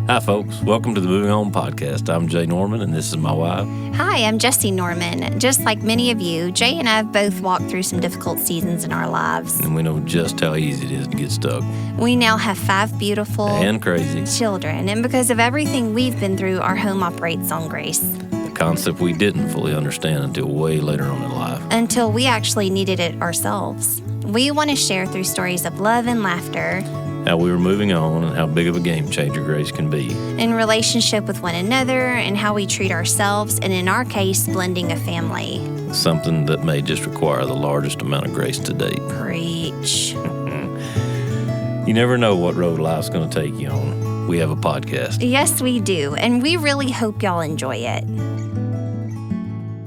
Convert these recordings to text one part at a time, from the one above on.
Hi, folks. Welcome to the Moving On podcast. I'm Jay Norman, and this is my wife. Hi, I'm Jessie Norman. Just like many of you, Jay and I have both walked through some difficult seasons in our lives. And we know just how easy it is to get stuck. We now have 5 beautiful and crazy children, and because of everything we've been through, our home operates on grace. A concept we didn't fully understand until way later on in life. Until we actually needed it ourselves. We want to share through stories of love and laughter, How we were moving on and how big of a game changer grace can be. in relationship with one another, and how we treat ourselves, and in our case, blending a family. Something that may just require the largest amount of grace to date. Preach. You never know what road life's going to take you on. We have a podcast. Yes, we do, and we really hope y'all enjoy it.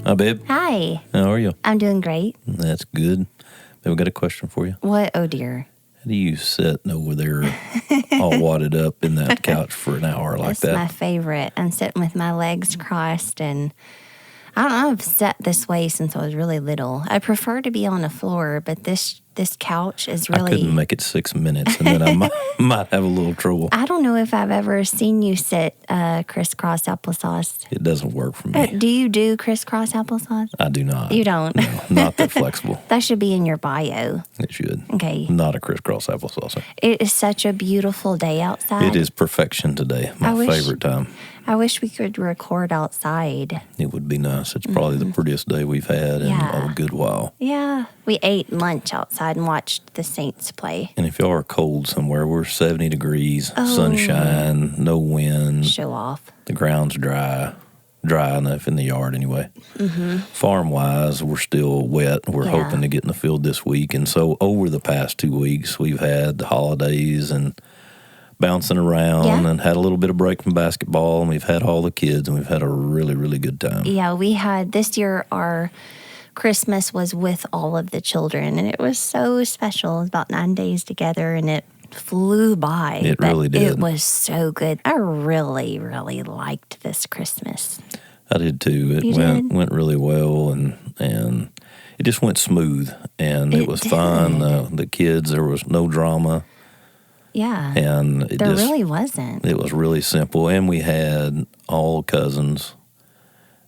Hi, babe. Hi, How are you? I'm doing great. That's good. We've got a question for you. What? Oh, dear. How do you sit over there all wadded up in that couch for an hour like That's that? my favorite. I'm sitting with my legs crossed, and I don't know, I've sat this way since I was really little. I prefer to be on the floor, but this couch is I really... couldn't make it 6 minutes, and then I might have a little trouble. I don't know if I've ever seen you sit crisscross applesauce. It doesn't work for me. Do you do crisscross applesauce? I do not. You don't? No, not that flexible. That should be in your bio. It should. Okay. Not a crisscross applesauce. It is such a beautiful day outside. It is perfection today. My favorite time. I wish we could record outside. It would be nice. It's probably the prettiest day we've had in a good while. Yeah. We ate lunch outside and watched the Saints play. And if y'all are cold somewhere, we're 70 degrees, sunshine, no wind. Show off. The ground's dry enough in the yard anyway. Farm-wise, we're still wet. We're hoping to get in the field this week. And so over the past 2 weeks, we've had the holidays and bouncing around and had a little bit of break from basketball. And we've had all the kids, and we've had a really, really good time. Yeah, we had, this year our Christmas was with all of the children, and it was so special. It was about 9 days together, and it flew by. It really did. It was so good. I really, really liked this Christmas. I did too. It went really well, and it just went smooth, and it was fun. The kids, there was no drama. Yeah. And there really wasn't. It was really simple, and we had all cousins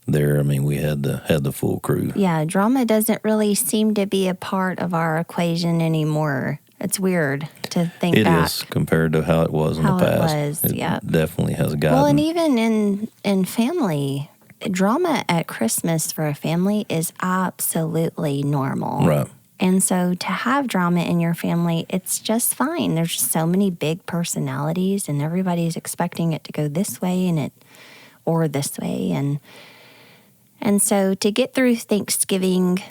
there. I mean, we had the full crew. Yeah, drama doesn't really seem to be a part of our equation anymore. It's weird to think back. It is compared to how it was in the past. It definitely has gotten. Well, and even in family, drama at Christmas for a family is absolutely normal. Right. And so to have drama in your family, it's just fine. There's just so many big personalities, and everybody's expecting it to go this way or this way. And so to get through Thanksgiving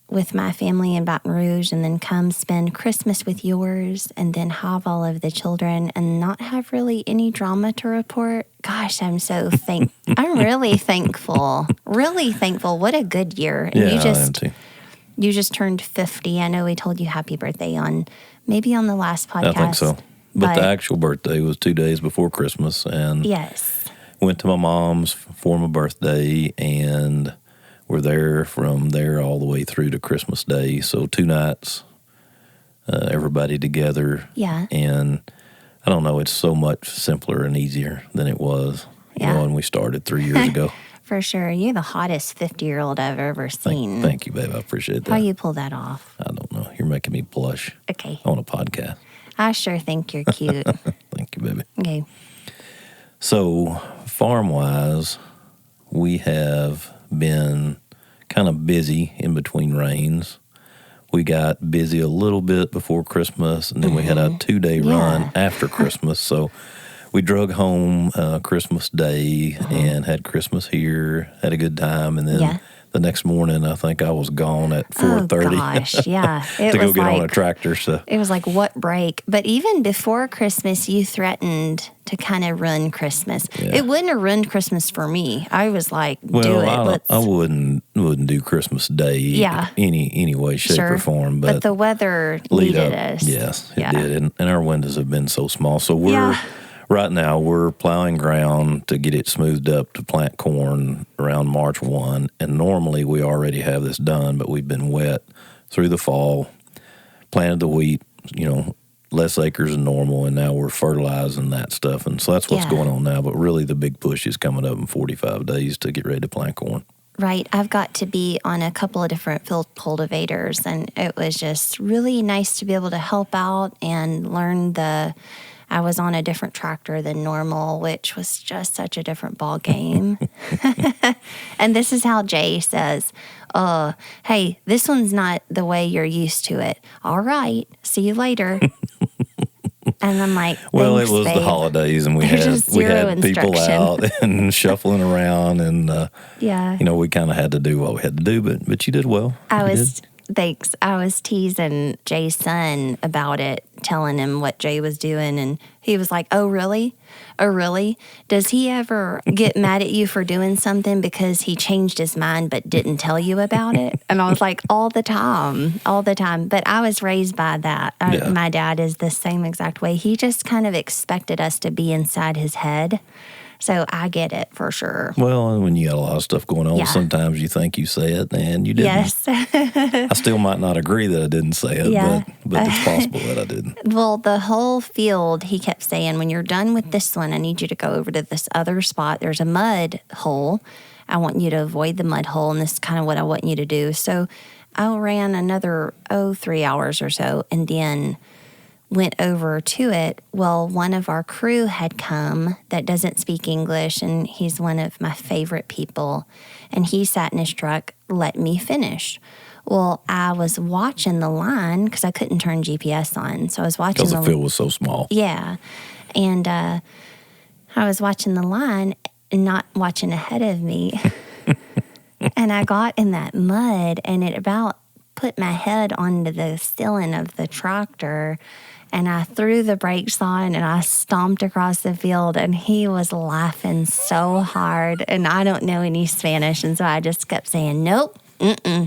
with my family in Baton Rouge, and then come spend Christmas with yours, and then have all of the children and not have really any drama to report. Gosh, I'm really thankful. Really thankful. What a good year. And I am too. You just turned 50. I know we told you happy birthday maybe on the last podcast. I think so. But the actual birthday was 2 days before Christmas, and went to my mom's for my birthday, and we're there from there all the way through to Christmas Day. So 2 nights, everybody together. Yeah. And I don't know, it's so much simpler and easier than it was when we started 3 years ago. For sure. You're the hottest 50-year-old I've ever seen. Thank you, babe. I appreciate that. How you pull that off? I don't know. You're making me blush. Okay. On a podcast. I sure think you're cute. Thank you, baby. Okay. So, farm-wise, we have been kind of busy in between rains. We got busy a little bit before Christmas, and then we had a 2-day run after Christmas. So we drug home Christmas Day and had Christmas here, had a good time, and then the next morning I think I was gone at 4:30. Oh gosh, yeah. to go get on a tractor. So it was like, what break? But even before Christmas, you threatened to kind of ruin Christmas. Yeah. It wouldn't have ruined Christmas for me. I was like, do it. I wouldn't do Christmas Day any way, shape, or form. But the weather needed us. Yes, it did. And our windows have been so small. So we're right now we're plowing ground to get it smoothed up to plant corn around March 1. And normally we already have this done, but we've been wet through the fall, planted the wheat, less acres than normal, and now we're fertilizing that stuff. And so that's what's Yeah. going on now. But really, the big push is coming up in 45 days to get ready to plant corn. Right. I've got to be on a couple of different field cultivators, and it was just really nice to be able to help out and learn I was on a different tractor than normal, which was just such a different ball game. And this is how Jay says, hey, this one's not the way you're used to it. All right. See you later. And I'm like, well, thanks, it was babe. the holidays, and we There's had just zero people instruction. out and shuffling around, and Yeah. we kind of had to do what we had to do. But you did well. Thanks. I was teasing Jay's son about it, telling him what Jay was doing, and he was like, "Oh, really? Oh, really? Does he ever get mad at you for doing something because he changed his mind but didn't tell you about it?" And I was like, all the time. But I was raised by that. Yeah. My dad is the same exact way. He just kind of expected us to be inside his head. So I get it for sure. Well, when you got a lot of stuff going on, Yeah. sometimes you think you say it and you didn't. Yes. I still might not agree that I didn't say it, Yeah. but it's possible that I didn't. Well, the whole field, he kept saying, when you're done with this one, I need you to go over to this other spot. There's a mud hole. I want you to avoid the mud hole, and this is kind of what I want you to do. So I ran another, 3 hours or so, and then went over to it. Well, one of our crew had come that doesn't speak English, and he's one of my favorite people. And he sat in his truck, let me finish. Well, I was watching the line because I couldn't turn GPS on. So I was watching Because the field was so small. Yeah. And I was watching the line and not watching ahead of me. And I got in that mud, and it about put my head onto the ceiling of the tractor. And I threw the brakes on and I stomped across the field, and he was laughing so hard. And I don't know any Spanish. And so I just kept saying, nope,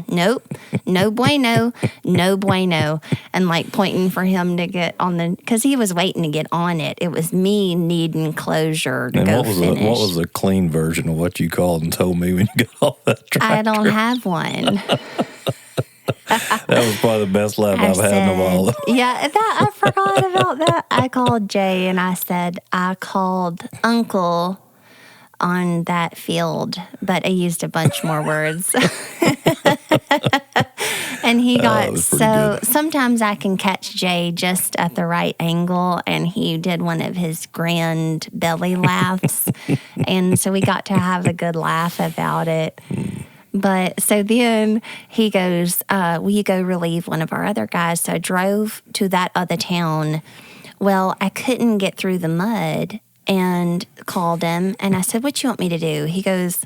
nope, no bueno, no bueno. And like pointing for him to get on because he was waiting to get on it. It was me needing closure to And go what was the clean version of what you called and told me when you got off that tractor? I don't have one. That was probably the best laugh I've had in a while. Yeah, I forgot about that. I called Jay and I said, I called Uncle on that field, but I used a bunch more words. And he got sometimes I can catch Jay just at the right angle, and he did one of his grand belly laughs. And so we got to have a good laugh about it. But so then he goes, will you go relieve one of our other guys? So I drove to that other town. Well, I couldn't get through the mud and called him. And I said, what you want me to do? He goes,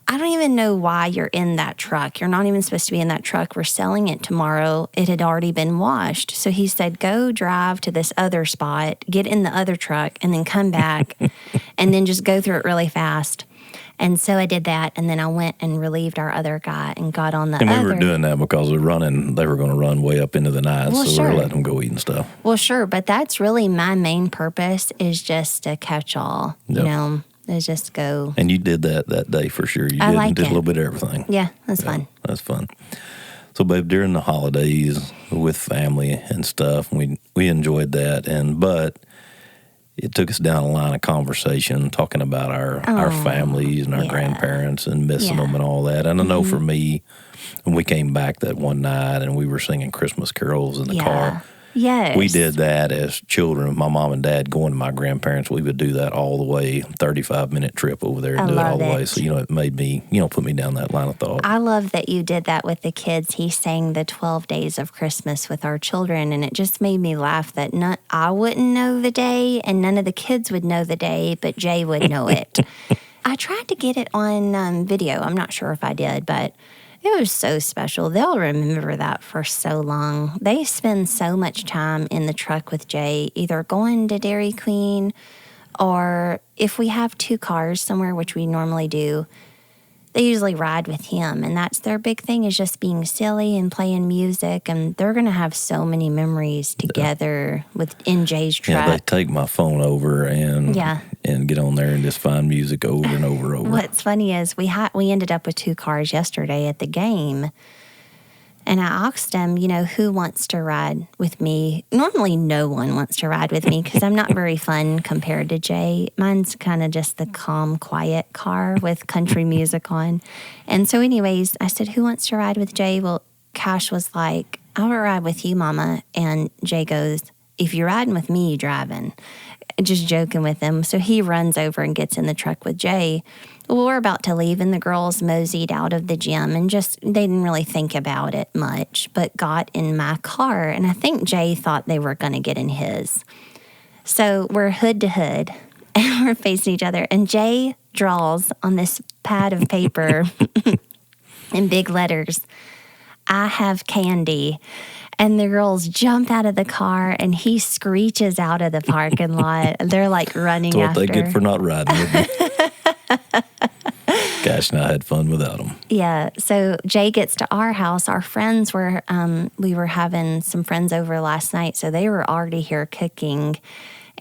I don't even know why you're in that truck. You're not even supposed to be in that truck. We're selling it tomorrow. It had already been washed. So he said, go drive to this other spot, get in the other truck, and then come back and then just go through it really fast. And so I did that, and then I went and relieved our other guy and got on the other. And we were doing that because they were going to run way up into the night, Well, so sure. we were letting them go eat and stuff. Well, sure, but that's really my main purpose is just to catch all, Yep. is just go. And you did that day for sure. You I did, like did it. a little bit of everything. Yeah, that's fun. That's fun. So, babe, during the holidays with family and stuff, we enjoyed that, but it took us down a line of conversation talking about our families and our grandparents and missing them and all that. And I know for me, when we came back that one night and we were singing Christmas carols in the car, Yes. we did that as children. My mom and dad going to my grandparents, we would do that all the way, 35-minute trip over there and do it all the way. So, it made me, put me down that line of thought. I love that you did that with the kids. He sang the 12 days of Christmas with our children, and it just made me laugh that I wouldn't know the day and none of the kids would know the day, but Jay would know it. I tried to get it on video. I'm not sure if I did, but it was so special. They'll remember that for so long. They spend so much time in the truck with Jay, either going to Dairy Queen or if we have 2 cars somewhere, which we normally do, they usually ride with him. And that's their big thing, is just being silly and playing music. And they're going to have so many memories together in Jay's truck. Yeah, they take my phone over and get on there and just find music over and over. What's funny is we ended up with 2 cars yesterday at the game. And I asked him, who wants to ride with me? Normally, no one wants to ride with me because I'm not very fun compared to Jay. Mine's kind of just the calm, quiet car with country music on. And so, anyways, I said, who wants to ride with Jay? Well, Cash was like, I will ride with you, Mama. And Jay goes, if you're riding with me, you're driving. Just joking with him. So he runs over and gets in the truck with Jay. Well, we're about to leave, and the girls moseyed out of the gym and they didn't really think about it much, but got in my car. And I think Jay thought they were going to get in his. So we're hood to hood, and we're facing each other. And Jay draws on this pad of paper in big letters, I have candy. And the girls jump out of the car, and he screeches out of the parking lot. They're like running That's what after. they get for not riding with me. Gosh, and I had fun without them. Yeah. So Jay gets to our house. Our friends were, we were having some friends over last night, so they were already here cooking.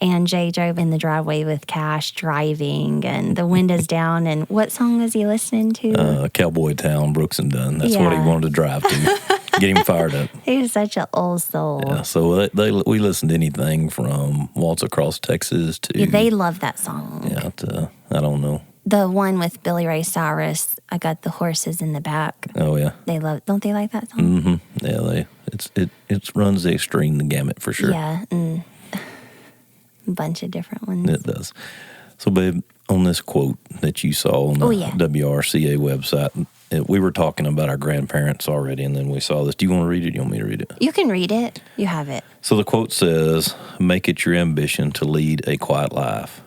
And Jay drove in the driveway with Cash driving, and the windows down. And what song was he listening to? Cowboy Town, Brooks and Dunn. That's what he wanted to drive to. Get him fired up. He's such an old soul. Yeah, so we listened to anything from Waltz Across Texas to... Yeah, they love that song. Yeah, to, I don't know. The one with Billy Ray Cyrus, I got the horses in the back. Oh, yeah. They love, don't they like that song? Mm-hmm. Yeah, it runs the extreme, the gamut for sure. Yeah, and a bunch of different ones. It does. So, babe, on this quote that you saw on the WRCA website, we were talking about our grandparents already, and then we saw this. Do you want to read it? You want me to read it? You can read it. You have it. So the quote says, make it your ambition to lead a quiet life,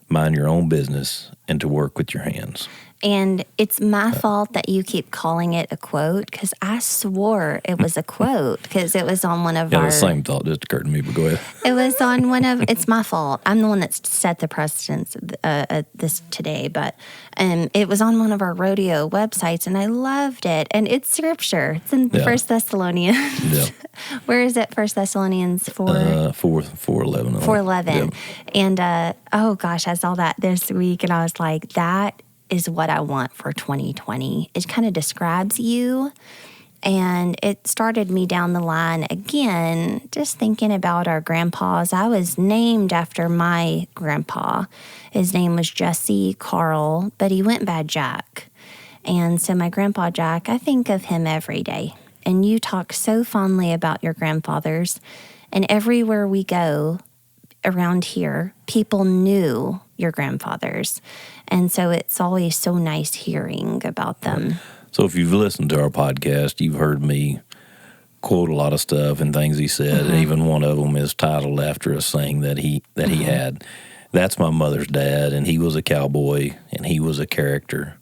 mind your own business, and to work with your hands. And it's my fault that you keep calling it a quote, because I swore it was a quote, because it was on one of our... Yeah, the same thought just occurred to me, but go ahead. It was on one of... It's my fault. I'm the one that's set the precedence this today, but it was on one of our rodeo websites, and I loved it. And it's scripture. It's in 1 Thessalonians. Yeah. Where is it? 1 Thessalonians 4? 4:11. 4:11. Yep. And, oh gosh, I saw that this week, and I was like, that is what I want for 2020. It kind of describes you. And it started me down the line again, just thinking about our grandpas. I was named after my grandpa. His name was Jesse Carl, but he went by Jack. And so my grandpa Jack, I think of him every day. And you talk so fondly about your grandfathers. And everywhere we go around here, people knew your grandfathers. And so it's always so nice hearing about them. So if you've listened to our podcast, you've heard me quote a lot of stuff and things he said. And even one of them is titled after a saying that he had. That's my mother's dad, and he was a cowboy, and he was a character.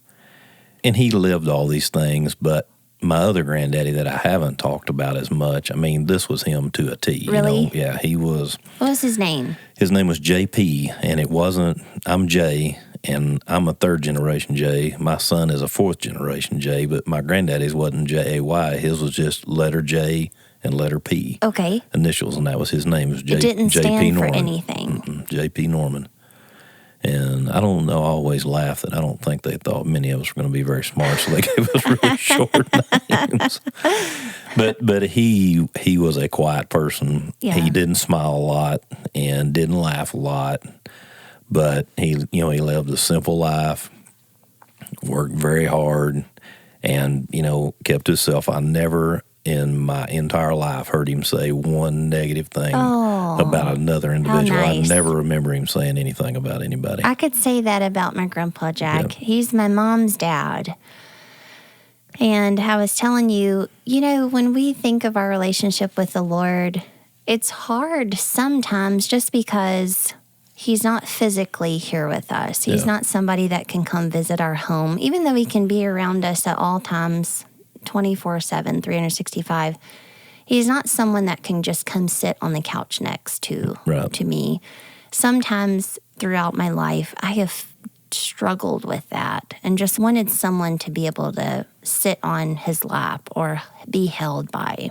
And he lived all these things, but my other granddaddy that I haven't talked about as much, I mean, this was him to a T. Really? You know? Yeah, he was. What was his name? His name was JP, and it wasn't, I'm Jay, and I'm a third generation J. My son is a fourth generation J, but my granddaddy's wasn't J-A-Y. His was just letter J and letter P. Okay. Initials, and that was his name. It was It didn't JP stand Norman. for anything. JP Norman. And I don't know, I always laugh that I don't think they thought many of us were going to be very smart, so they gave us really short names. But he was a quiet person. Yeah. He didn't smile a lot and didn't laugh a lot, but he lived a simple life, worked very hard, and kept himself. I never in my entire life heard him say one negative thing about another individual. nice. I never remember him saying anything about anybody. I could say that about my grandpa Jack. Yep. He's my mom's dad. And I was telling you, when we think of our relationship with the Lord, it's hard sometimes just because he's not physically here with us. He's not somebody that can come visit our home, even though he can be around us at all times, 24/7, 365. He's not someone that can just come sit on the couch next to me. Sometimes throughout my life, I have struggled with that and just wanted someone to be able to sit on his lap or be held by.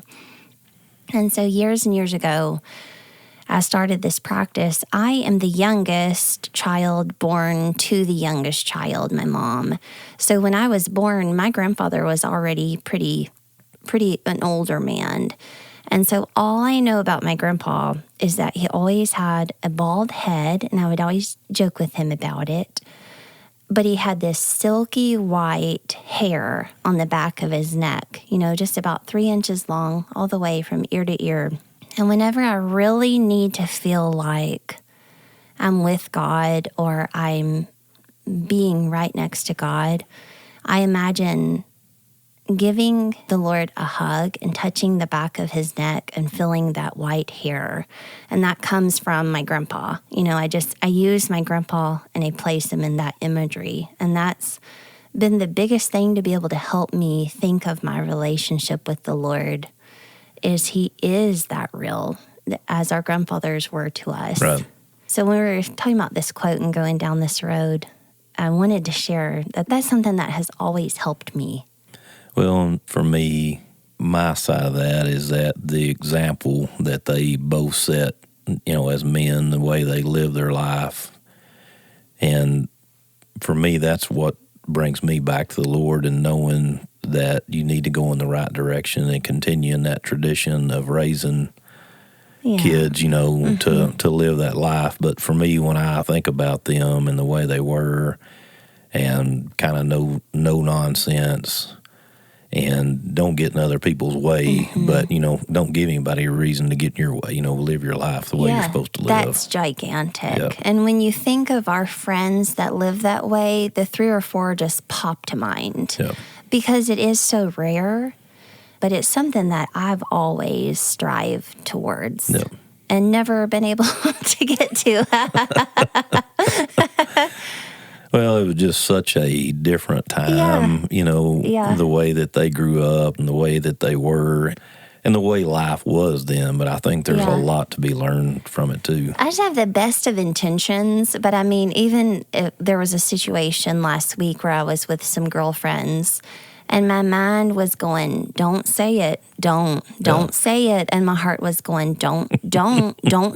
And so years and years ago, I started this practice. I am the youngest child born to the youngest child, my mom. So when I was born, my grandfather was already pretty pretty an older man. And so all I know about my grandpa is that he always had a bald head, and I would always joke with him about it. But he had this silky white hair on the back of his neck, just about 3 inches long, all the way from ear to ear. And whenever I really need to feel like I'm with God or I'm being right next to God, I imagine giving the Lord a hug and touching the back of his neck and feeling that white hair. And that comes from my grandpa. I use my grandpa and I place him in that imagery. And that's been the biggest thing to be able to help me think of my relationship with the Lord, is he is that real, as our grandfathers were to us. Right. So when we were talking about this quote and going down this road, I wanted to share that that's something that has always helped me. Well, for me, my side of that is that the example that they both set, as men, the way they live their life. And for me, that's what brings me back to the Lord, and knowing that you need to go in the right direction and continue in that tradition of raising kids, to live that life. But for me, when I think about them and the way they were, and kind of no nonsense, and don't get in other people's way, but, don't give anybody a reason to get in your way, live your life the way you're supposed to live. That's gigantic. Yep. And when you think of our friends that live that way, the 3 or 4 just pop to mind. Yep. Because it is so rare, but it's something that I've always strived towards. Yep. And never been able to get to. Well, it was just such a different time, the way that they grew up and the way that they were and the way life was then. But I think there's a lot to be learned from it, too. I just have the best of intentions. But I mean, even if there was a situation last week where I was with some girlfriends and my mind was going, don't say it, don't say it. And my heart was going, don't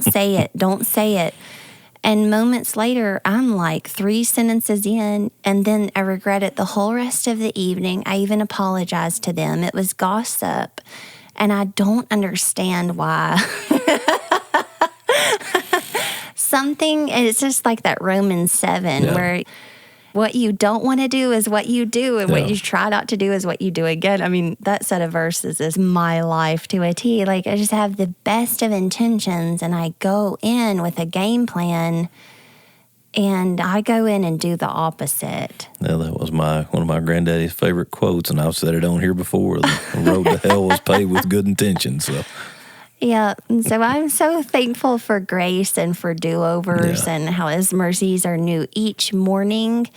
say it, don't say it. And moments later, I'm like 3 sentences in, and then I regret it the whole rest of the evening. I even apologized to them. It was gossip, and I don't understand why. It's just like that Romans 7, where what you don't want to do is what you do, and what you try not to do is what you do again. I mean, that set of verses is my life to a T. Like, I just have the best of intentions, and I go in with a game plan, and I go in and do the opposite. Yeah, that was one of my granddaddy's favorite quotes, and I've said it on here before. The road to hell was paved with good intentions. So. Yeah, and so I'm so thankful for grace and for do-overs and how his mercies are new each morning,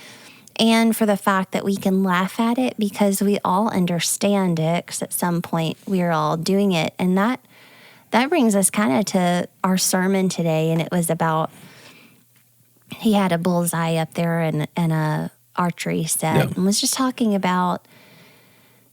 and for the fact that we can laugh at it because we all understand it, because at some point we're all doing it. And that brings us kind of to our sermon today, and it was about, he had a bullseye up there and a archery set, and was just talking about,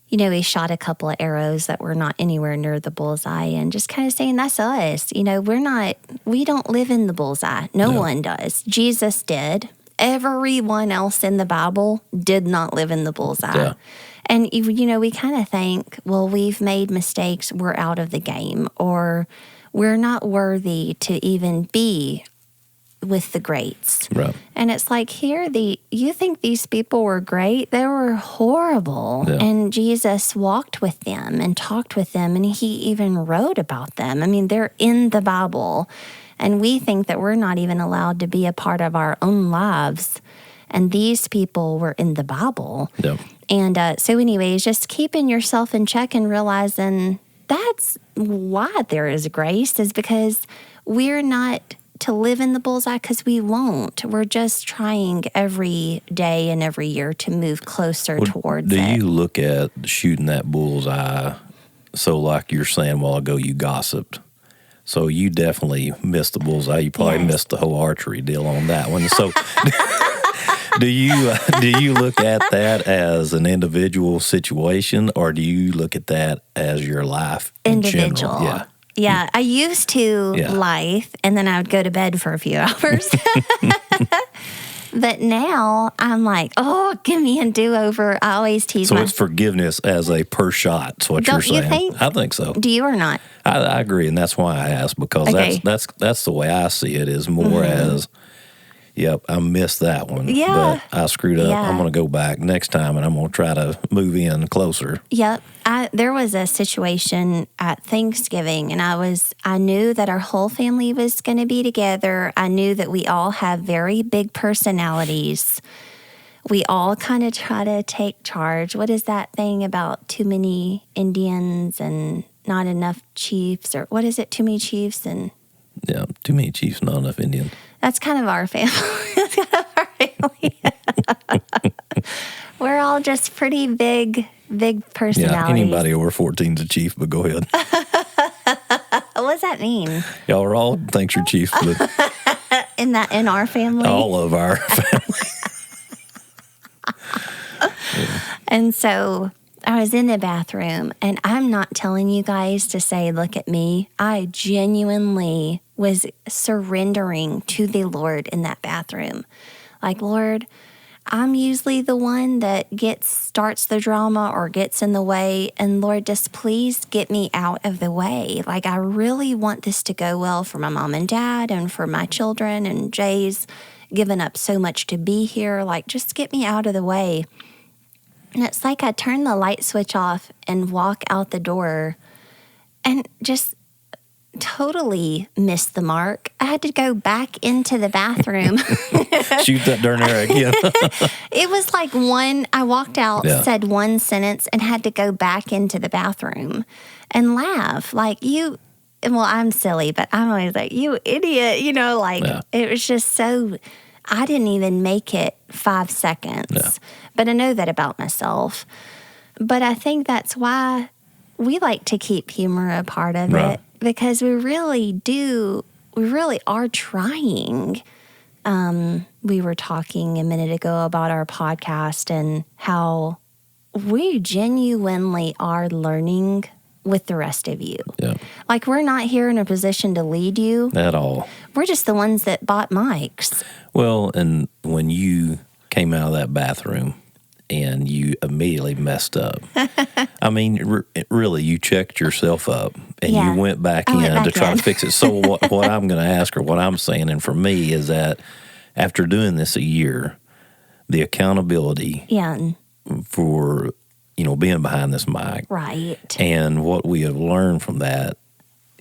he shot a couple of arrows that were not anywhere near the bullseye, and just kind of saying that's us. We don't live in the bullseye. No one does. Jesus did. Everyone else in the Bible did not live in the bullseye. Yeah. And, we kind of think, well, we've made mistakes. We're out of the game, or we're not worthy to even be with the greats. Right. And it's like, you think these people were great? They were horrible. Yeah. And Jesus walked with them and talked with them, and he even wrote about them. I mean, they're in the Bible, and we think that we're not even allowed to be a part of our own lives. And these people were in the Bible. Yeah. And so anyways, just keeping yourself in check and realizing that's why there is grace, is because we're not to live in the bullseye, because we won't. We're just trying every day and every year to move closer towards it. Do you look at shooting that bullseye, so like you're saying a while ago, you gossiped. So you definitely missed the bullseye. You probably missed the whole archery deal on that one. So do you look at that as an individual situation, or do you look at that as your life in individual? General? Yeah, I used to life, and then I would go to bed for a few hours. But now I'm like, oh, give me a do-over. I always tease So it's forgiveness as a per shot. That's what Don't you're saying. you think? I think so. Do you or not? I agree, and that's why I asked, because Okay. that's the way I see it, is more as, yep, I missed that one. Yeah. But I screwed up. Yeah. I'm going to go back next time, and I'm going to try to move in closer. Yep. There was a situation at Thanksgiving, and I knew that our whole family was going to be together. I knew that we all have very big personalities. We all kind of try to take charge. What is that thing about too many Indians and not enough chiefs? Or what is it? Too many chiefs and... Yeah, too many chiefs, not enough Indian. That's kind of our family. That's kind of our family. We're all just pretty big personalities. Yeah, anybody over 14 is a chief, but go ahead. What does that mean? Y'all are all thinks you're chiefs, but In our family? all of our family. And so I was in the bathroom, and I'm not telling you guys to say, look at me. I genuinely was surrendering to the Lord in that bathroom. Like, Lord, I'm usually the one that starts the drama or gets in the way. And Lord, just please get me out of the way. Like, I really want this to go well for my mom and dad and for my children, and Jay's given up so much to be here. Like, just get me out of the way. And it's like I turn the light switch off and walk out the door and just totally missed the mark. I had to go back into the bathroom. Shoot that darn arrow again. It was like I walked out, said one sentence, and had to go back into the bathroom and laugh. Like, I'm silly, but I'm always like, you idiot. It was just so, I didn't even make it 5 seconds. Yeah. But I know that about myself. But I think that's why we like to keep humor a part of it, because we really are trying. We were talking a minute ago about our podcast and how we genuinely are learning with the rest of you. Yeah. Like, we're not here in a position to lead you. At all. We're just the ones that bought mics. Well, and when you came out of that bathroom and you immediately messed up, I mean, really, you checked yourself up and you went back in to try to fix it. So what I'm going to ask, or what I'm saying, and for me, is that after doing this a year, the accountability for, being behind this mic. Right. And what we have learned from that,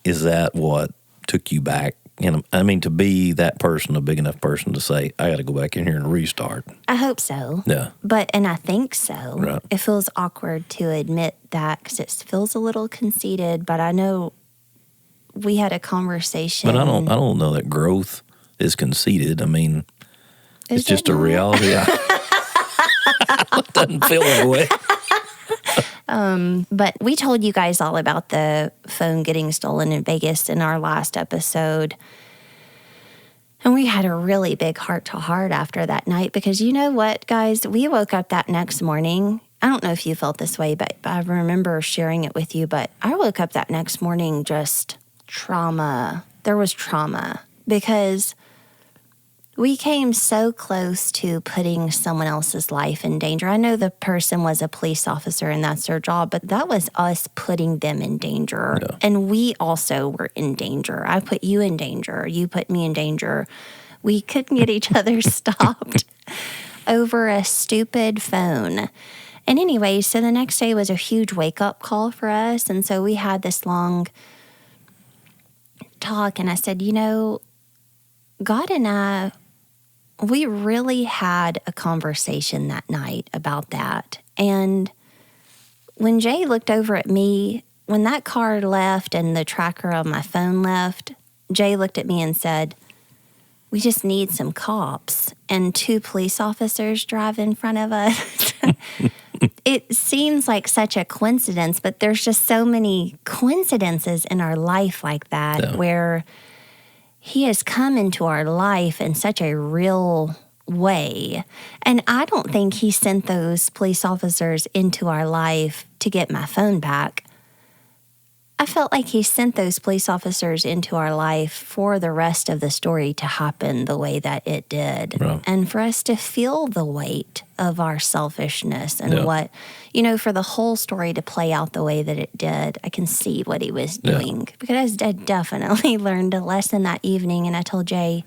is that what took you back? To be that person, a big enough person to say, I got to go back in here and restart. I hope so. Yeah. And I think so. Right. It feels awkward to admit that because it feels a little conceited, but I know we had a conversation. But I don't know that growth is conceited. I mean, it's just a reality. It doesn't feel that way. But we told you guys all about the phone getting stolen in Vegas in our last episode. And we had a really big heart-to-heart after that night because you know what, guys? We woke up that next morning. I don't know if you felt this way, but I remember sharing it with you. But I woke up that next morning just trauma. There was trauma because we came so close to putting someone else's life in danger. I know the person was a police officer and that's their job, but that was us putting them in danger. Yeah. And we also were in danger. I put you in danger. You put me in danger. We couldn't get each other stopped over a stupid phone. And anyway, so the next day was a huge wake-up call for us. And so we had this long talk, and I said, God and I, we really had a conversation that night about that. And when Jay looked over at me, when that car left and the tracker on my phone left, Jay looked at me and said, we just need some cops. And 2 police officers drive in front of us. It seems like such a coincidence, but there's just so many coincidences in our life like that where He has come into our life in such a real way. And I don't think He sent those police officers into our life to get my phone back. I felt like he sent those police officers into our life for the rest of the story to happen the way that it did. Right. And for us to feel the weight of our selfishness and Yeah. what, for the whole story to play out the way that it did. I can see what he was Yeah. doing because I definitely learned a lesson that evening. And I told Jay,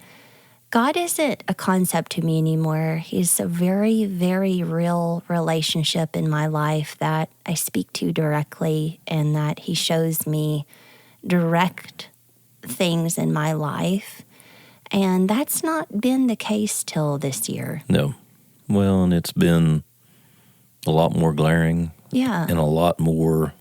God isn't a concept to me anymore. He's a very, very real relationship in my life that I speak to directly and that he shows me direct things in my life. And that's not been the case till this year. No. Well, and it's been a lot more glaring Yeah. and a lot more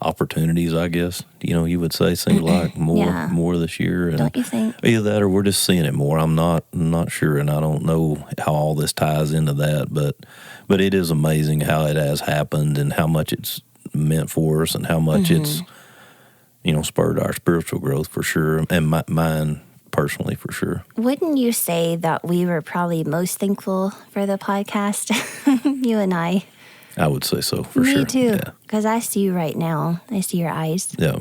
opportunities, I guess. You would say seems like more this year. And Don't you think? either that or we're just seeing it more. I'm not sure, and I don't know how all this ties into that, but it is amazing how it has happened and how much it's meant for us and how much it's spurred our spiritual growth for sure, and mine personally for sure. Wouldn't you say that we were probably most thankful for the podcast? You and I. I would say so for sure. Me too, Yeah. because I see you right now. I see your eyes. Yeah.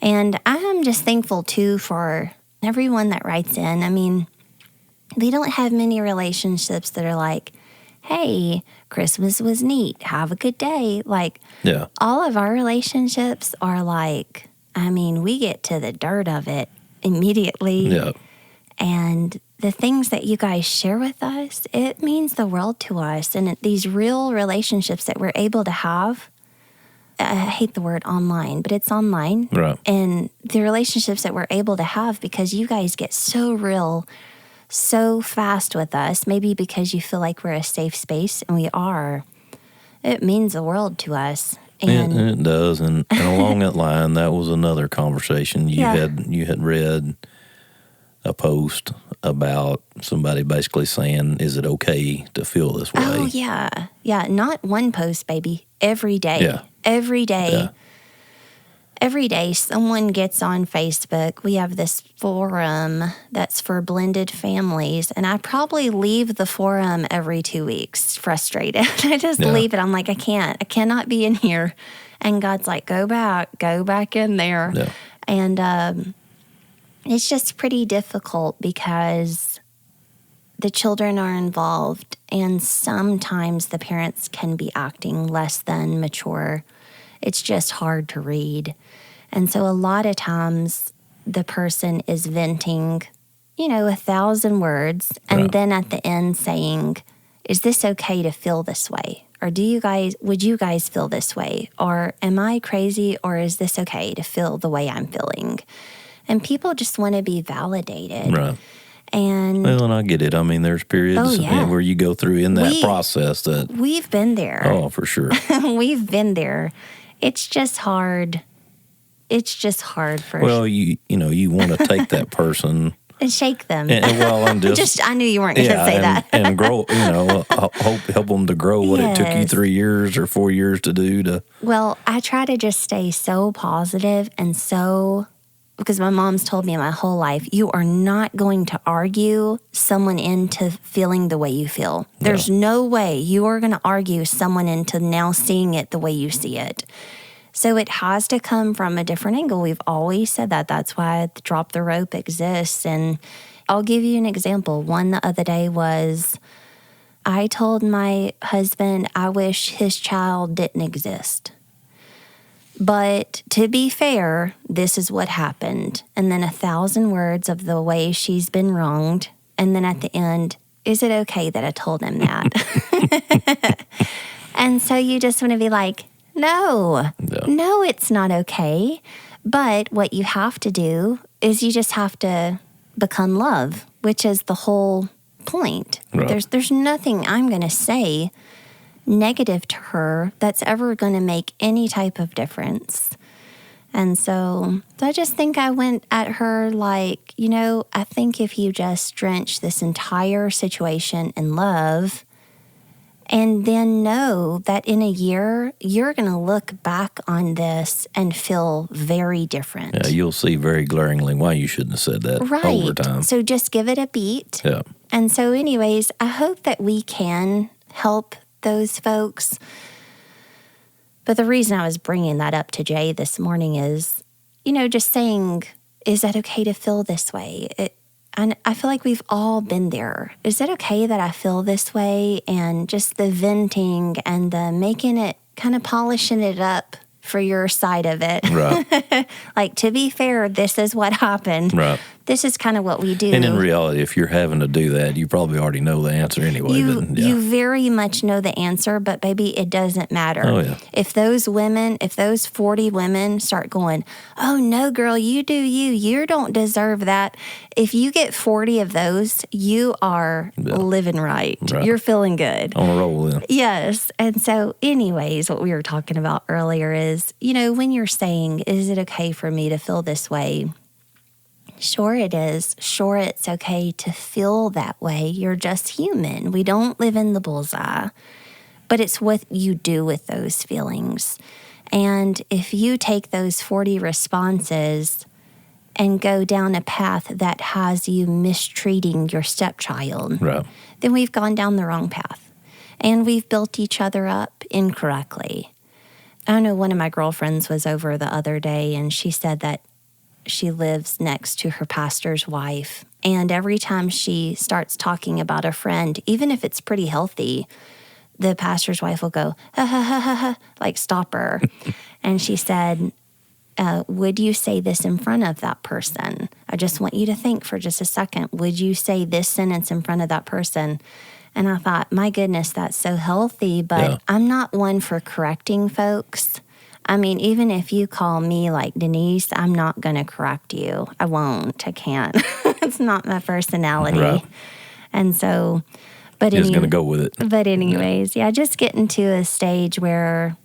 And I'm just thankful, too, for everyone that writes in. I mean, we don't have many relationships that are like, hey, Christmas was neat. Have a good day. Like, Yeah. all of our relationships are like, we get to the dirt of it immediately. Yeah. And the things that you guys share with us, it means the world to us. And these real relationships that we're able to have, I hate the word online, but it's online. Right. And the relationships that we're able to have because you guys get so real so fast with us, maybe because you feel like we're a safe space, and we are, it means the world to us. And it does. And along that line, that was another conversation. You had read a post about somebody basically saying, is it okay to feel this way? Oh, yeah. Yeah, not one post, baby. Every day. Yeah. Every day. Yeah. Every day someone gets on Facebook. We have this forum that's for blended families, and I probably leave the forum every 2 weeks, frustrated. I just leave it. I'm like, I cannot be in here. And God's like, go back in there. Yeah. And it's just pretty difficult because the children are involved, and sometimes the parents can be acting less than mature. It's just hard to read. And so a lot of times the person is venting, 1,000 words, and then at the end saying, is this okay to feel this way? Or would you guys feel this way? Or am I crazy? Or is this okay to feel the way I'm feeling? And people just want to be validated. Right. And I get it. There's periods where you go through in that process that we've been there. Oh, for sure. We've been there. It's just hard. It's just hard for Well, you want to take that person and shake them. I'm just I knew you weren't going to say that. and grow. Help them to grow what it took you 3 years or 4 years to do. Well, I try to just stay so positive and so, because my mom's told me my whole life, you are not going to argue someone into feeling the way you feel. There's no way you are going to argue someone into now seeing it the way you see it. So it has to come from a different angle. We've always said that. That's why the Drop the Rope exists. And I'll give you an example. One the other day was, I told my husband I wish his child didn't exist. But to be fair, this is what happened. And then 1,000 words of the way she's been wronged. And then at the end, is it okay that I told him that? And so you just want to be like, no, it's not okay. But what you have to do is you just have to become love, which is the whole point. Right. There's nothing I'm going to say negative to her that's ever going to make any type of difference. And so I just think I went at her like, I think if you just drench this entire situation in love and then know that in a year, you're going to look back on this and feel very different. Yeah, you'll see very glaringly why you shouldn't have said that over time. So just give it a beat. Yeah. And so anyways, I hope that we can help those folks. But the reason I was bringing that up to Jay this morning is, just saying, is that okay to feel this way? And I feel like we've all been there. Is it okay that I feel this way? And just the venting and the making it, kind of polishing it up for your side of it. Right. Like, to be fair, this is what happened. Right. This is kind of what we do. And in reality, if you're having to do that, you probably already know the answer anyway. You very much know the answer, but baby, it doesn't matter. Oh, yeah. If those 40 women start going, oh no, girl, you do you don't deserve that. If you get 40 of those, you are living right. You're feeling good. On a roll then. Yes. And so anyways, what we were talking about earlier is, when you're saying, is it okay for me to feel this way? Sure it is. Sure it's okay to feel that way. You're just human. We don't live in the bullseye. But it's what you do with those feelings. And if you take those 40 responses and go down a path that has you mistreating your stepchild, then we've gone down the wrong path. And we've built each other up incorrectly. I know one of my girlfriends was over the other day, and she said that she lives next to her pastor's wife. And every time she starts talking about a friend, even if it's pretty healthy, the pastor's wife will go, ha, ha, ha, ha, ha, like stop her. And she said, would you say this in front of that person? I just want you to think for just a second. Would you say this sentence in front of that person? And I thought, my goodness, that's so healthy. But I'm not one for correcting folks. I mean, even if you call me like Denise, I'm not going to correct you. I won't. I can't. It's not my personality. Right. And so, but Just going to go with it. But anyways, just getting to a stage where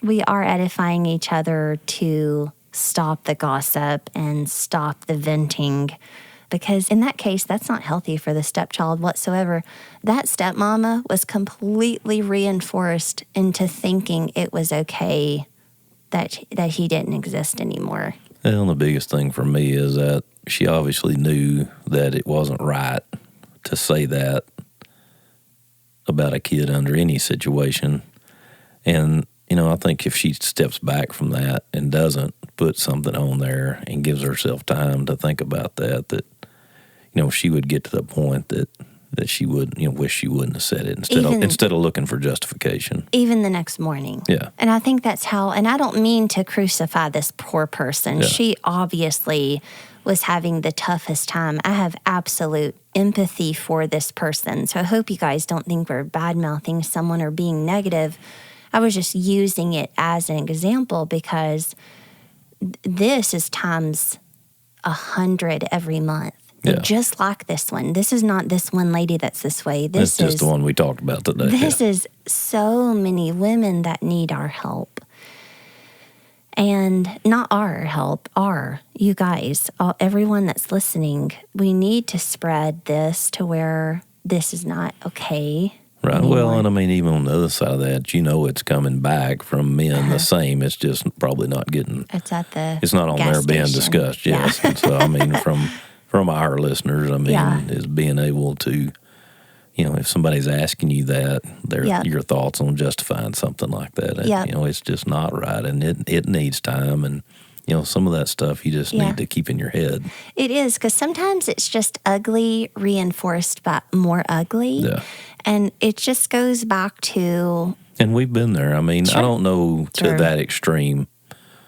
we are edifying each other to stop the gossip and stop the venting. Because in that case, that's not healthy for the stepchild whatsoever. That stepmama was completely reinforced into thinking it was okay that he didn't exist anymore. Well, the biggest thing for me is that she obviously knew that it wasn't right to say that about a kid under any situation. And, I think if she steps back from that and doesn't put something on there and gives herself time to think about that, she would get to the point that she would, wish she wouldn't have said it instead of looking for justification. Even the next morning. Yeah. And I think that's how, and I don't mean to crucify this poor person. Yeah. She obviously was having the toughest time. I have absolute empathy for this person. So I hope you guys don't think we're bad-mouthing someone or being negative. I was just using it as an example because this is times 100 every month. Yeah. Just like this one. This is not this one lady that's this way. That's just the one we talked about today. This is so many women that need our help. And not our help, you guys, everyone that's listening, we need to spread this to where this is not okay. Right. Anymore. Well, and I mean, even on the other side of that, it's coming back from men the same. It's just probably not getting. It's at the. It's not on there being discussed. Yes. Yeah. And so I mean, from our listeners, is being able to, if somebody's asking you that, your thoughts on justifying something like that, it's just not right, and it needs time, and some of that stuff you just need to keep in your head. It is, because sometimes it's just ugly reinforced by more ugly, and it just goes back to. And we've been there. I mean, I don't know to that extreme.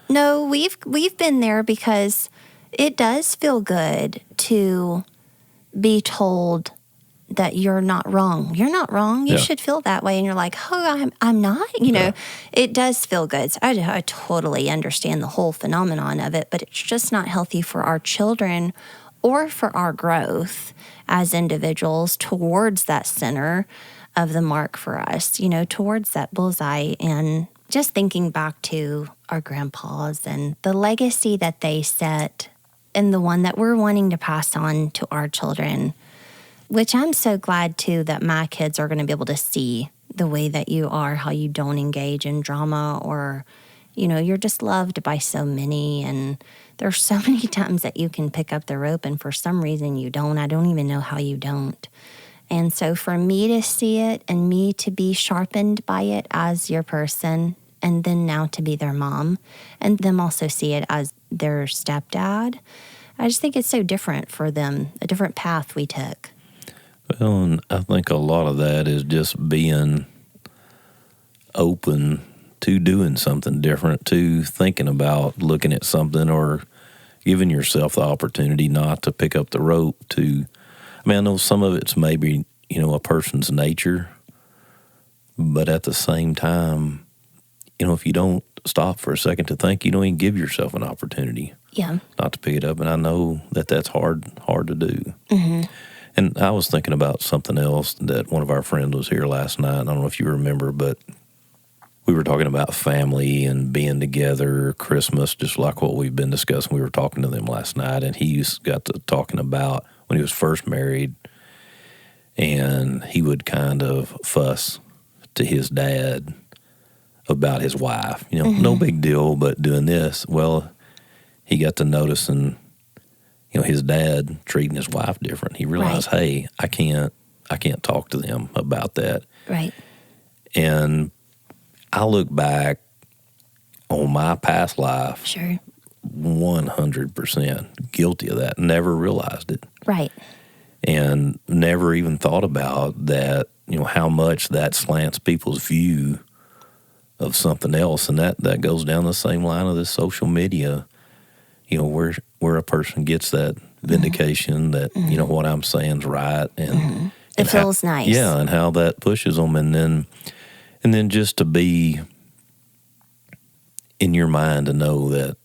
No, we've been there because. It does feel good to be told that you're not wrong. You're not wrong. You should feel that way. And you're like, oh, I'm not. It does feel good. So I totally understand the whole phenomenon of it, but it's just not healthy for our children or for our growth as individuals towards that center of the mark for us, towards that bullseye. And just thinking back to our grandpas and the legacy that they set and the one that we're wanting to pass on to our children, which I'm so glad, too, that my kids are going to be able to see the way that you are, how you don't engage in drama or, you're just loved by so many. And there's so many times that you can pick up the rope and for some reason you don't. I don't even know how you don't. And so for me to see it and me to be sharpened by it as your person and then now to be their mom, and them also see it as their stepdad. I just think it's so different for them, a different path we took. Well, and I think a lot of that is just being open to doing something different, to thinking about looking at something or giving yourself the opportunity not to pick up the rope to, I mean, I know some of it's maybe, a person's nature, but at the same time, if you don't stop for a second to think, you don't even give yourself an opportunity. Yeah. Not to pick it up. And I know that that's hard to do. Mm-hmm. And I was thinking about something else that one of our friends was here last night. I don't know if you remember, but we were talking about family and being together, Christmas, just like what we've been discussing. We were talking to them last night, and he got to talking about when he was first married, and he would kind of fuss to his dad about his wife. No big deal, but doing this. Well, he got to noticing, his dad treating his wife different. He realized, hey, I can't talk to them about that. Right. And I look back on my past life, Sure. 100% guilty of that. Never realized it. Right. And never even thought about that, how much that slants people's view of something else. And that goes down the same line of this social media, where a person gets that vindication that, what I'm saying is right. And it feels nice. Yeah, and how that pushes them. And then just to be in your mind to know that,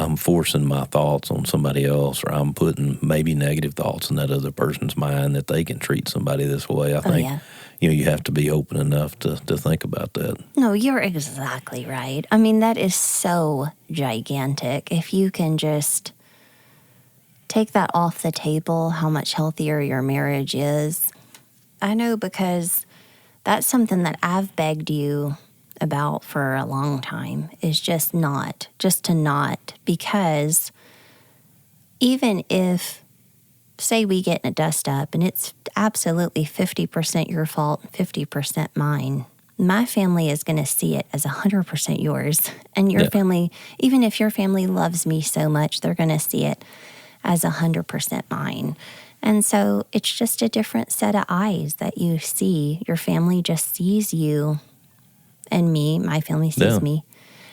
I'm forcing my thoughts on somebody else, or I'm putting maybe negative thoughts in that other person's mind that they can treat somebody this way. I think, you have to be open enough to think about that. No, you're exactly right. I mean, that is so gigantic. If you can just take that off the table, how much healthier your marriage is. I know, because that's something that I've begged you about for a long time, is just to not, because even if, say we get in a dust up and it's absolutely 50% your fault, 50% mine, my family is going to see it as 100% yours. And your family, even if your family loves me so much, they're going to see it as 100% mine. And so it's just a different set of eyes that you see. Your family just sees you and me. My family sees me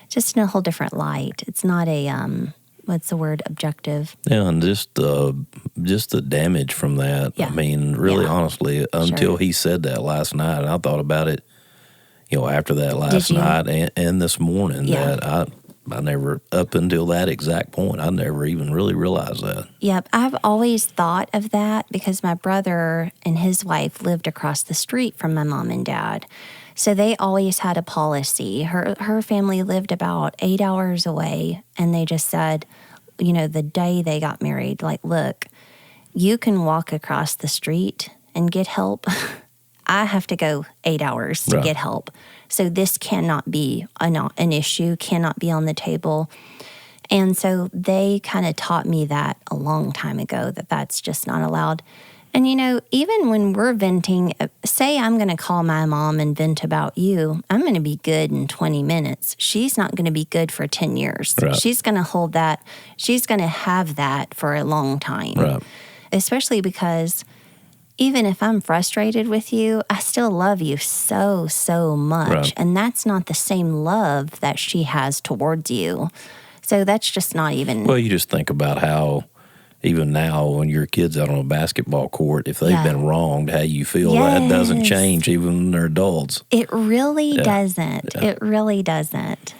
just in a whole different light. It's not a, what's the word, objective. Yeah, and just the damage from that. Yeah. I mean, really, honestly, until he said that last night, and I thought about it, after that last night and this morning, that I never, up until that exact point, I never even really realized that. Yep. I've always thought of that because my brother and his wife lived across the street from my mom and dad. So they always had a policy. Her family lived about 8 hours away, and they just said, the day they got married, like, look, you can walk across the street and get help. I have to go 8 hours to get help. So this cannot be an issue, cannot be on the table. And so they kind of taught me that a long time ago, that that's just not allowed. And, even when we're venting, say I'm going to call my mom and vent about you, I'm going to be good in 20 minutes. She's not going to be good for 10 years. Right. She's going to hold that. She's going to have that for a long time. Right. Especially because even if I'm frustrated with you, I still love you so, so much. Right. And that's not the same love that she has towards you. So that's just not even... Well, you just think about how, even now, when your kid's out on a basketball court, if they've been wronged, how you feel, that doesn't change even when they're adults. It really doesn't. Yeah. It really doesn't.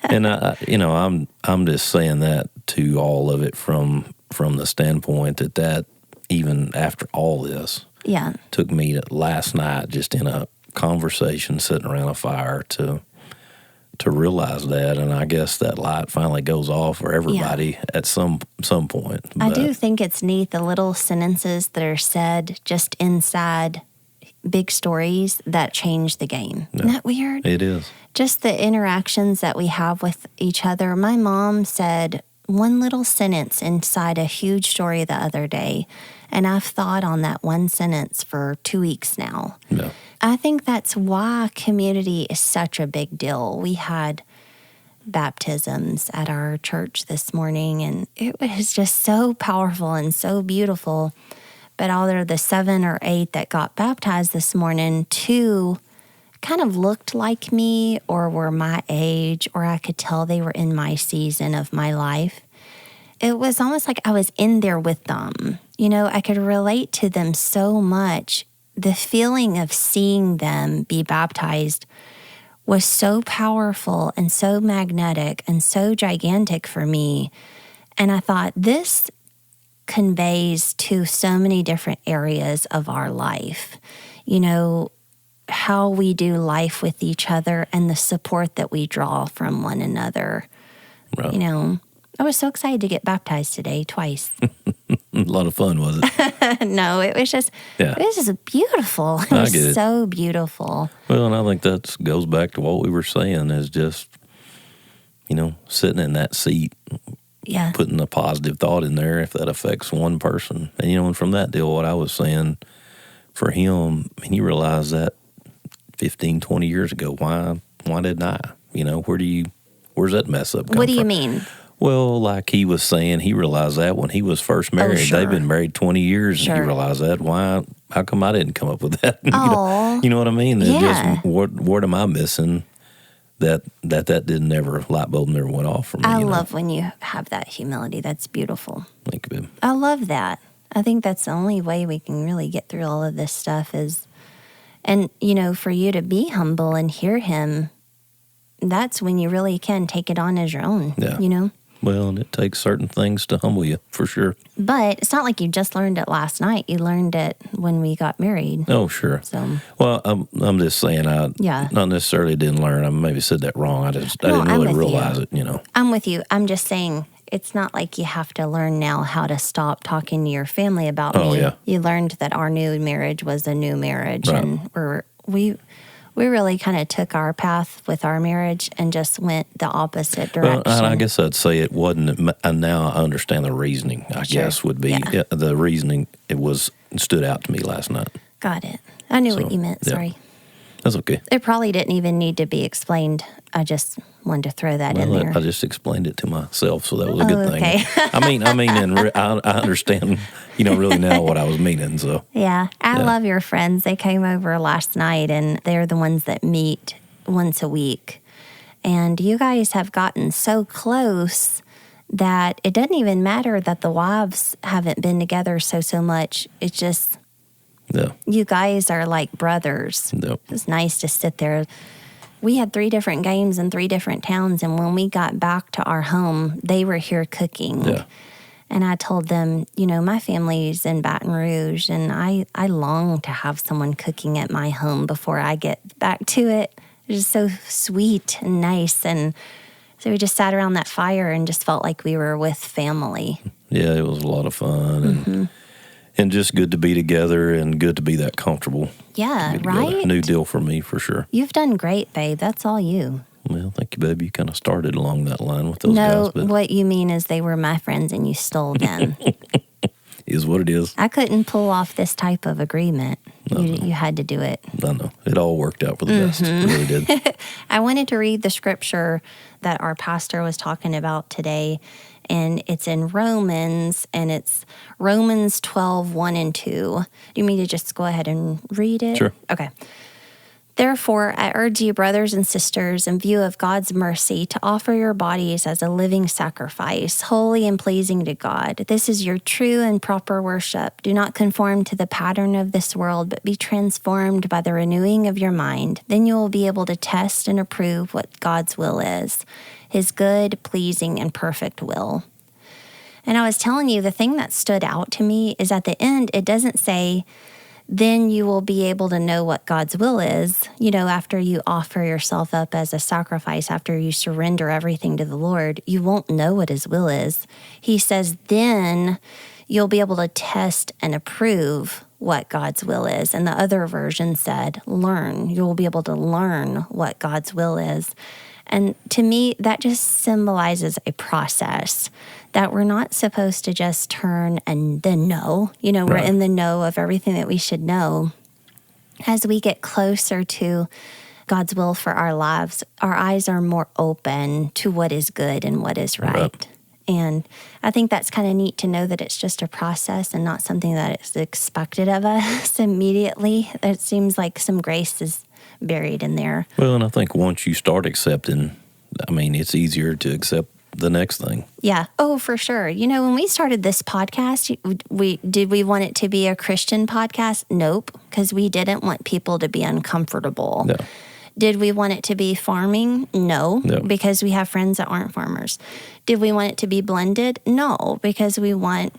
And I'm just saying that to all of it from the standpoint that even after all this, took me to last night, just in a conversation, sitting around a fire, to realize that. And I guess that light finally goes off for everybody at some point. I do think it's neat, the little sentences that are said just inside big stories that change the game. Isn't that weird? It is. Just the interactions that we have with each other. My mom said one little sentence inside a huge story the other day, and I've thought on that one sentence for 2 weeks now. I think that's why community is such a big deal. We had baptisms at our church this morning, and it was just so powerful and so beautiful. But out of the 7 or 8 that got baptized this morning, 2 kind of looked like me or were my age, or I could tell they were in my season of my life. It was almost like I was in there with them. I could relate to them so much. The feeling of seeing them be baptized was so powerful and so magnetic and so gigantic for me. And I thought, this conveys to so many different areas of our life. How we do life with each other and the support that we draw from one another. Right. I was so excited to get baptized today, twice. A lot of fun, was it? No, it was just beautiful. It was get it. so beautiful. Well, and I think that goes back to what we were saying, is just, sitting in that seat, putting a positive thought in there if that affects one person. And, and from that deal, what I was saying, for him, you realize that 15, 20 years ago, why didn't I? Where's that mess up come What do you from? mean? Well, like he was saying, he realized that when he was first married. Sure. They've been married 20 years, Sure. and he realized that. How come I didn't come up with that? You know what I mean? Yeah. Just, what am I missing that didn't ever, light bulb never went off for me? I love when you have that humility. That's beautiful. Thank you, babe. I love that. I think that's the only way we can really get through all of this stuff is, and, for you to be humble and hear him, that's when you really can take it on as your own, Well, and it takes certain things to humble you, for sure. But it's not like you just learned it last night. You learned it when we got married. Oh, sure. So, well, I'm just saying, I not necessarily didn't learn. I maybe said that wrong. I didn't really realize it, I'm with you. I'm just saying, it's not like you have to learn now how to stop talking to your family about me. Yeah. You learned that our new marriage was a new marriage, right. And we really kind of took our path with our marriage and just went the opposite direction. Well, I guess I'd say it wasn't, and now I understand the reasoning, I guess, would be. Yeah. The reasoning, it stood out to me last night. Got it. I knew what you meant. Sorry. That's okay. It probably didn't even need to be explained. I just wanted to throw that in there. I just explained it to myself, so that was a good thing. Okay. I understand, really now what I was meaning. So yeah, I love your friends. They came over last night, and they're the ones that meet once a week. And you guys have gotten so close that it doesn't even matter that the wives haven't been together so much. It's just you guys are like brothers. It's nice to sit there. We had 3 different games in 3 different towns, and when we got back to our home, they were here cooking. Yeah. And I told them, my family's in Baton Rouge, and I long to have someone cooking at my home before I get back to it. It's just so sweet and nice. And so we just sat around that fire and just felt like we were with family. Yeah, it was a lot of fun. And just good to be together and good to be that comfortable. Yeah, right? New deal for me, for sure. You've done great, babe. That's all you. Well, thank you, baby. You kind of started along that line with those guys. No, what you mean is they were my friends and you stole them. Is what it is. I couldn't pull off this type of agreement. You had to do it. I know. It all worked out for the best. It really did. I wanted to read the scripture that our pastor was talking about today, and it's in Romans, and it's Romans 12, 1 and 2. Do you mean to just go ahead and read it? Sure. Okay. Therefore, I urge you, brothers and sisters, in view of God's mercy, to offer your bodies as a living sacrifice, holy and pleasing to God. This is your true and proper worship. Do not conform to the pattern of this world, but be transformed by the renewing of your mind. Then you will be able to test and approve what God's will is, his good, pleasing, and perfect will. And I was telling you, the thing that stood out to me is at the end, it doesn't say, then you will be able to know what God's will is, after you offer yourself up as a sacrifice, after you surrender everything to the Lord, you won't know what his will is. He says, then you'll be able to test and approve what God's will is. And the other version said, learn. You'll be able to learn what God's will is. And to me, that just symbolizes a process that we're not supposed to just turn and then know. We're Right. in the know of everything that we should know. as we get closer to God's will for our lives, our eyes are more open to what is good and what is right. And I think that's kind of neat to know that it's just a process and not something that is expected of us immediately. It seems like some grace is buried in there. Well, and I think once you start accepting, I mean, it's easier to accept the next thing. Yeah. Oh, for sure. You know, when we started this podcast, we want it to be a Christian podcast? Nope, because we didn't want people to be uncomfortable. No. Did we want it to be farming? No, because we have friends that aren't farmers. Did we want it to be blended? No, because we wanted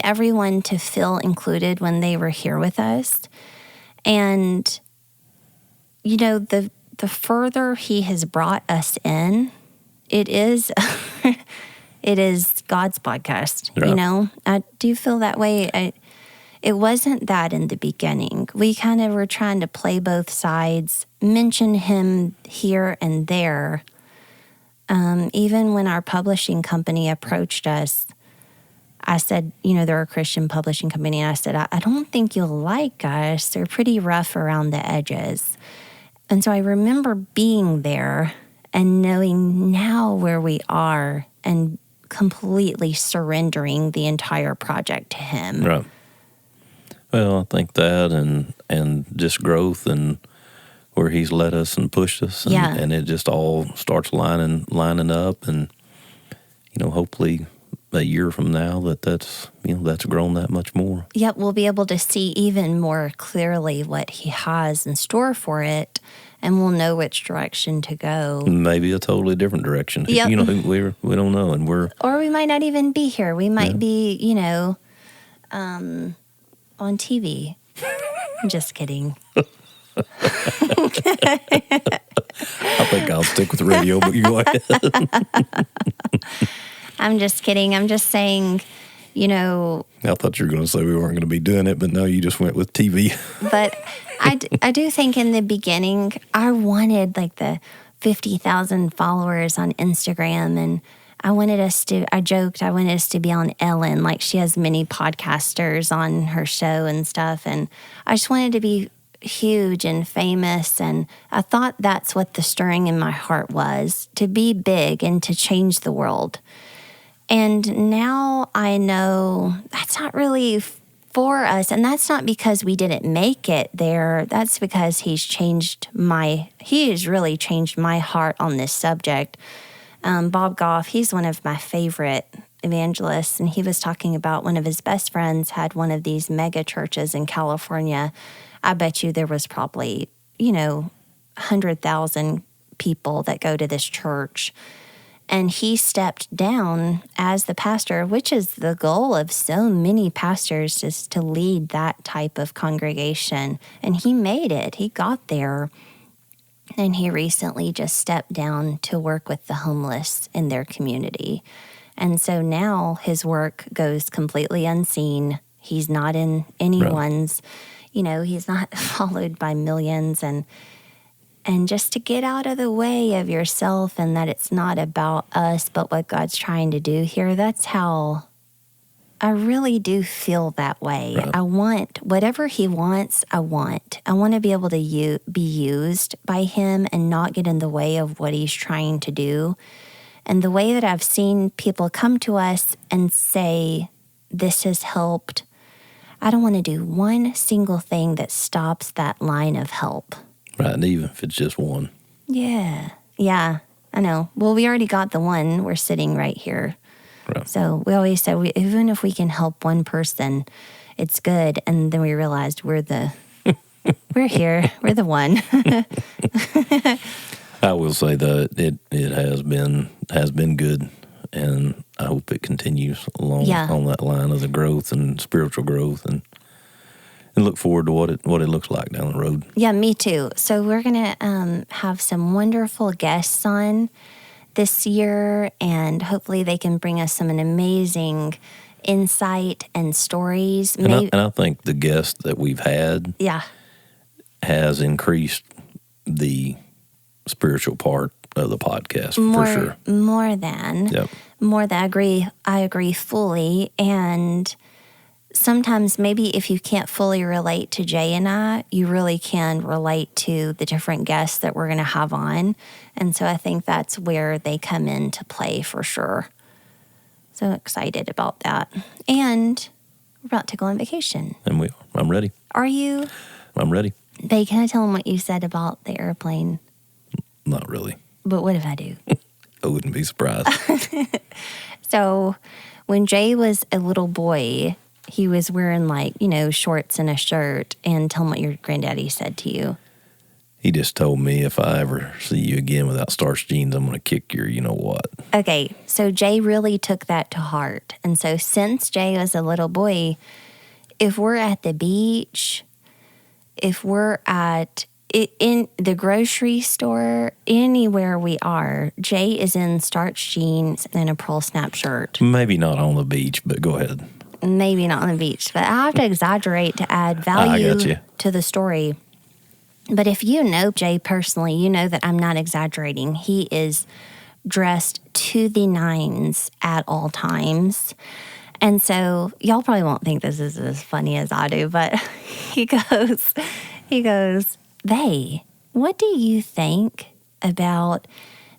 everyone to feel included when they were here with us. And, you know, the further he has brought us in, it is it is God's podcast. Yeah. You know, I do feel that way. It wasn't that in the beginning. We kind of were trying to play both sides, mention him here and there. Even when our publishing company approached us, I said, you know, they're a Christian publishing company. And I said, I don't think you'll like us. They're pretty rough around the edges. And so I remember being there and knowing now where we are and completely surrendering the entire project to him. Right. Well, I think that and just growth and where he's led us and pushed us, and it just all starts lining up, and you know, hopefully a year from now that's grown that much more. Yep, we'll be able to see even more clearly what he has in store for it, and we'll know which direction to go. Maybe a totally different direction. Yep. You know, we don't know, and or we might not even be here. We might be, you know, on TV. I'm just kidding. I think I'll stick with radio, but you go ahead. I'm just kidding. I'm just saying, you know. I thought you were going to say we weren't going to be doing it, but no, you just went with TV. But I do think in the beginning, I wanted like the 50,000 followers on Instagram, and I wanted us to be on Ellen, like she has many podcasters on her show and stuff. And I just wanted to be huge and famous. And I thought that's what the stirring in my heart was, to be big and to change the world. And now I know that's not really for us. And that's not because we didn't make it there. That's because he has really changed my heart on this subject. Bob Goff, he's one of my favorite evangelists, and he was talking about one of his best friends had one of these mega churches in California. I bet you there was probably, 100,000 people that go to this church. And he stepped down as the pastor, which is the goal of so many pastors, is to lead that type of congregation. And he made it. He got there. And he recently just stepped down to work with the homeless in their community. And so now his work goes completely unseen. He's not in anyone's, he's not followed by millions. And just to get out of the way of yourself and that it's not about us, but what God's trying to do here, that's how I really do feel that way. Right. I want whatever he wants, I want. I want to be able to be used by him and not get in the way of what he's trying to do. And the way that I've seen people come to us and say, this has helped, I don't want to do one single thing that stops that line of help. Right, and even if it's just one. Yeah, I know. Well, we already got the one. We're sitting right here. Right. So we always say, even if we can help one person, it's good. And then we realized we're here. We're the one. I will say that it has been good, and I hope it continues along on that line of the growth and spiritual growth, and look forward to what it looks like down the road. Yeah, me too. So we're gonna have some wonderful guests on this year, and hopefully they can bring us some amazing insight and stories. And I think the guests that we've had has increased the spiritual part of the podcast for sure. More than I agree fully. And sometimes maybe if you can't fully relate to Jay and I, you really can relate to the different guests that we're going to have on. And so I think that's where they come into play for sure. So excited about that. And we're about to go on vacation. And I'm ready. Are you? I'm ready. Babe, can I tell them what you said about the airplane? Not really. But what if I do? I wouldn't be surprised. So when Jay was a little boy, he was wearing shorts and a shirt. And tell him what your granddaddy said to you. He just told me if I ever see you again without starched jeans, I'm going to kick your you-know-what. Okay, so Jay really took that to heart. And so since Jay was a little boy, if we're at the beach, if we're in the grocery store, anywhere we are, Jay is in starched jeans and a pearl snap shirt. Maybe not on the beach, but go ahead. Maybe not on the beach, but I have to exaggerate to add value I got you. to the story. But if you know Jay personally, you know that I'm not exaggerating. He is dressed to the nines at all times. And so y'all probably won't think this is as funny as I do, but he goes, "Bae, what do you think about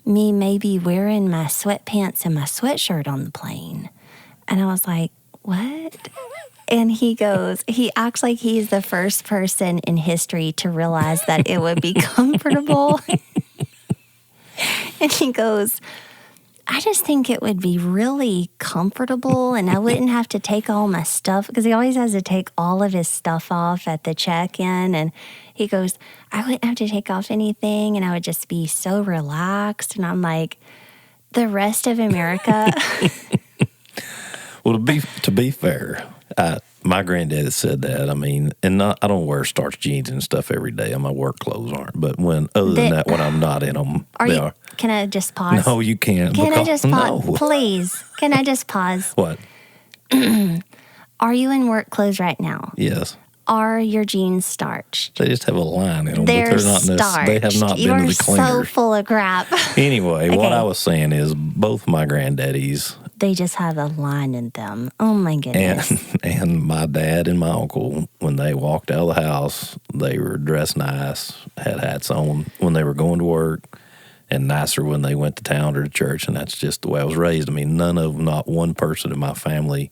me maybe wearing my sweatpants and my sweatshirt on the plane?" And I was like, "What?" And he acts like he's the first person in history to realize that it would be comfortable. And he goes, "I just think it would be really comfortable and I wouldn't have to take all my stuff," because he always has to take all of his stuff off at the check-in. And he goes, "I wouldn't have to take off anything and I would just be so relaxed." And I'm like, the rest of America. Well, to be fair, my granddad said that. I mean, I don't wear starched jeans and stuff every day, and my work clothes aren't. But when I'm not in them, they are. Can I just pause? No, you can't. Can I just pause? No. Please. Can I just pause? What? Are you in work clothes right now? Yes. Are your jeans starched? They just have a line in them, They're but they're not starched. They have not You're been to the cleaners. so full of crap. Anyway, Okay. what I was saying is both my granddaddies They just have a line in them. Oh my goodness. and my dad and my uncle, when they walked out of the house, they were dressed nice, had hats on when they were going to work, and nicer when they went to town or to church. And that's just the way I was raised. I mean, not one person in my family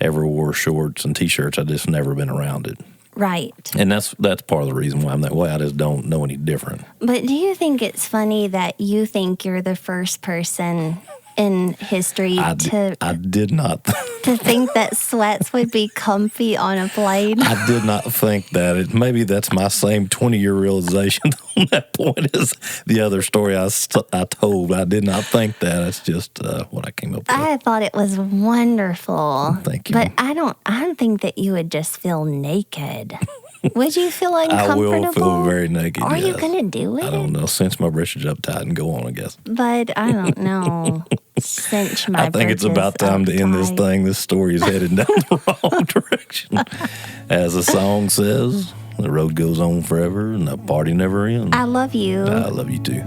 ever wore shorts and T-shirts. I just never been around it. Right. And that's part of the reason why I'm that way. I just don't know any different. But do you think it's funny that you think you're the first person in history I did not to think that sweats would be comfy on a plane? I did not think that. Maybe that's my same 20-year realization on that point as the other story I told. I did not think that. It's just what I came up with. I thought it was wonderful. Thank you. But I don't think that you would just feel naked. Would you feel uncomfortable? I will feel very naked. Are you yes. going to do it? I don't know. Cinch my britches up tight and go on, I guess. But I don't know. Cinch my I think it's about time to end this thing. This story is headed down the wrong direction. As the song says, the road goes on forever and the party never ends. I love you. I love you too.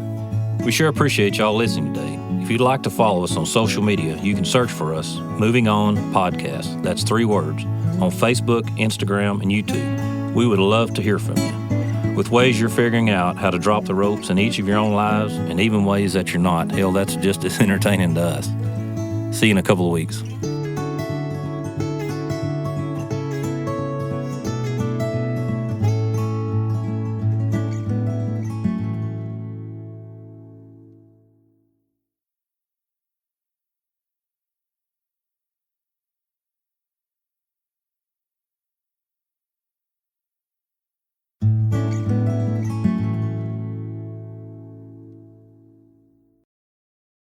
We sure appreciate y'all listening today. If you'd like to follow us on social media, you can search for us, Moving On Podcast. That's 3 words, on Facebook, Instagram, and YouTube. We would love to hear from you. With ways you're figuring out how to drop the ropes in each of your own lives, and even ways that you're not, hell, that's just as entertaining to us. See you in a couple of weeks.